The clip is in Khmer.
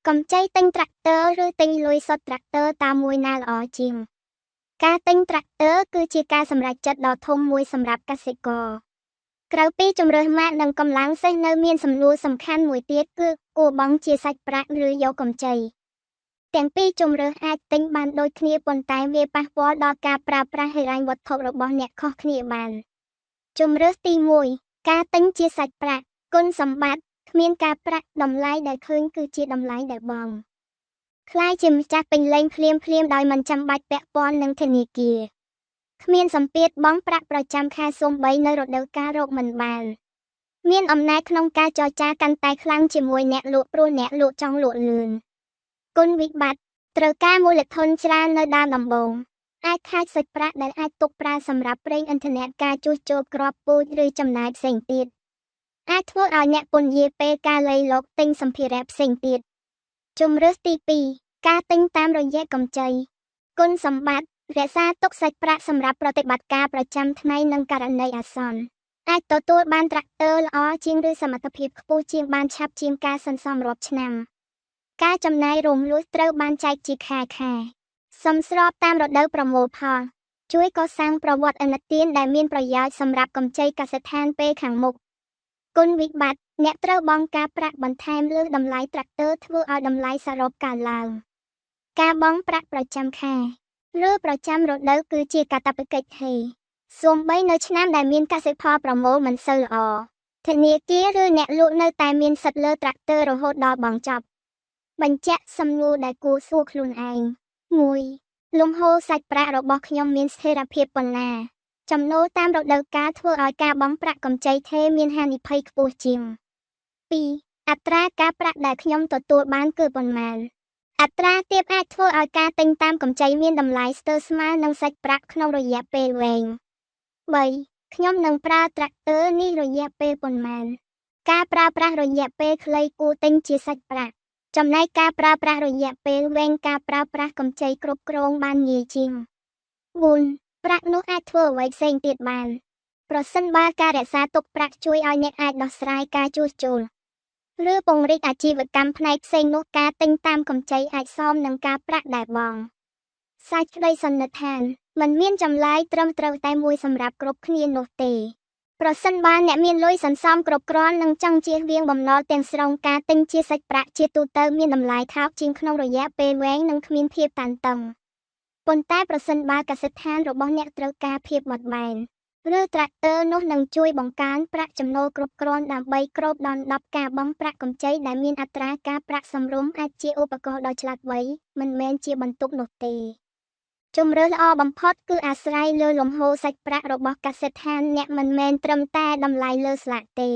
Cầm chay tinh tractor ឬ tinhលុយសុទ្ធ tractor តាមមួយណាល្អជាង ការទិញ tractor គឺជាការសម្រេចចិត្តដ៏ធំមួយសម្រាប់កសិករ ក្រៅពីជម្រើសម៉ាកនិងកម្លាំងសេះនៅមានសំណួរសំខាន់មួយទៀតគឺគួរបង់ជាសាច់ប្រាក់ឬយកកម្ចី ទាំងពីរជម្រើសអាចទិញបានដូចគ្នាប៉ុន្តែវាប៉ះពាល់ដល់ការប្រើប្រាស់ហិរញ្ញវត្ថុរបស់អ្នកខុសគ្នាបាន ជម្រើសទី1 ការទិញជាសាច់ប្រាក់ គុណសម្បត្តិ គ្មានការប្រាក់តម្លៃដែលឃើញគឺជាតម្លៃដែលបង់ ខ្លាយជាម្ចាស់ពេញលេញភ្លាមៗដោយមិនចាំបាច់ពាក់ព័ន្ធនឹងធនាគារ គ្មានសម្ពាធបង់ប្រាក់ប្រចាំខែសូម្បីនៅរដូវកាលរកមិនបាន មានអំណាចក្នុងការចរចាកាន់តែខ្លាំងជាមួយអ្នកលក់ព្រោះអ្នកលក់ចង់លក់លឿន គុណវិបត្តិ ត្រូវការមូលធនច្រើននៅដើមដំបូង អាចខាតសាច់ប្រាក់ដែលអាចទុកប្រើសម្រាប់ប្រេងឥន្ធនៈការជួសជុលគ្រាប់ពូជឬចំណាយផ្សេងទៀត អាចធ្វើឲ្យអ្នកពន្យាពេលការលៃលកទិញសម្ភារៈផ្សេងទៀត ជម្រើសទី2 ការទិញតាមរយៈកម្ចី គុណសម្បត្តិ រក្សាទុកសាច់ប្រាក់សម្រាប់ប្រតិបត្តិការប្រចាំថ្ងៃនិងករណីអាសន្ន អាចទទួលបាន tractor ល្អជាងឬសមត្ថភាពខ្ពស់ជាងបានឆាប់ជាងការសន្សំរាប់ឆ្នាំ ការចំណាយរំលោះត្រូវបានចែកជាខែៗ សមស្របតាមរដូវប្រមូលផល ជួយកសាងប្រវត្តិឥណទានដែលមានប្រយោជន៍សម្រាប់កម្ចីកសិដ្ឋានពេលខាងមុខ គុណវិបត្តិ អ្នកត្រូវបង់ការប្រាក់បន្ថែមលើតម្លៃ tractor ធ្វើឲ្យតម្លៃសរុបកើនឡើង ការបង់ប្រាក់ប្រចាំខែ ឬប្រចាំរដូវគឺជាកាតព្វកិច្ចហេ សូម្បីនៅឆ្នាំដែលមានកសិផលប្រមូលមិនសូវល្អ ធនាគារឬអ្នកលក់នៅតែមានសិទ្ធិលើ tractor រហូតដល់បង់ចប់ បញ្ជាក់សំណួរដែលគួរសួរខ្លួនឯង 1. លំហូរសាច់ប្រាក់របស់ខ្ញុំមានស្ថិរភាពប៉ុណ្ណា ចំណូលតាមរដូវកាលធ្វើឲ្យការបង់ប្រាក់កម្ចីថេរមានហានិភ័យខ្ពស់ជាង 2. អត្រាការប្រាក់ដែលខ្ញុំទទួលបានគឺប៉ុន្មាន អត្រាទាបអាចធ្វើឲ្យការទិញតាមកម្ចីមានតម្លៃស្ទើរស្មើនឹងសាច់ប្រាក់ក្នុងរយៈពេលវែង 3. ខ្ញុំនឹងប្រើ tractor នេះរយៈពេលប៉ុន្មាន ការប្រើប្រាស់រយៈពេលខ្លីគួរទិញជាសាច់ប្រាក់ ចំណែកការប្រើប្រាស់រយៈពេលវែងការប្រើប្រាស់កម្ចីគ្រប់គ្រងបានងាយជាង 4. ប្រាក់នោះអាចធ្វើអ្វីផ្សេងទៀតបាន ប្រសិនបើការរក្សាទុកប្រាក់ជួយឲ្យអ្នកអាចដោះស្រាយការជួសជុល ឬពង្រីកអាជីវកម្មផ្នែកផ្សេងនោះការទិញតាមកម្ចីអាចសមនឹងការប្រាក់ដែលបង់ សេចក្តីសន្និដ្ឋាន មិនមានចម្លើយត្រឹមត្រូវតែមួយសម្រាប់គ្រប់គ្នានោះទេ ប្រសិនបើអ្នកមានលុយសន្សំគ្រប់គ្រាន់និងចង់ជៀសវាងបំណុលទាំងស្រុងការទិញជាសាច់ប្រាក់ជាទូទៅមានតម្លៃថោកជាងក្នុងរយៈពេលវែងនិងគ្មានភាពតានតឹង ប៉ុន្តែប្រសិនបើកសិដ្ឋានរបស់អ្នកត្រូវការភាពបត់បែន ឬ tractor នោះនឹងជួយបង្កើនប្រាក់ចំណូលគ្រប់គ្រាន់ដើម្បីគ្របដណ្ដប់ការបង់ប្រាក់កម្ចីដែលមានអត្រាការប្រាក់សមរម្យអាចជាឧបករណ៍ដ៏ឆ្លាតវៃមិនមែនជាបន្ទុកនោះទេ ជម្រើសល្អបំផុតគឺអាស្រ័យលើលំហូរសាច់ប្រាក់របស់កសិដ្ឋានអ្នកមិនមែនត្រឹមតែតម្លៃលើស្លាកទេ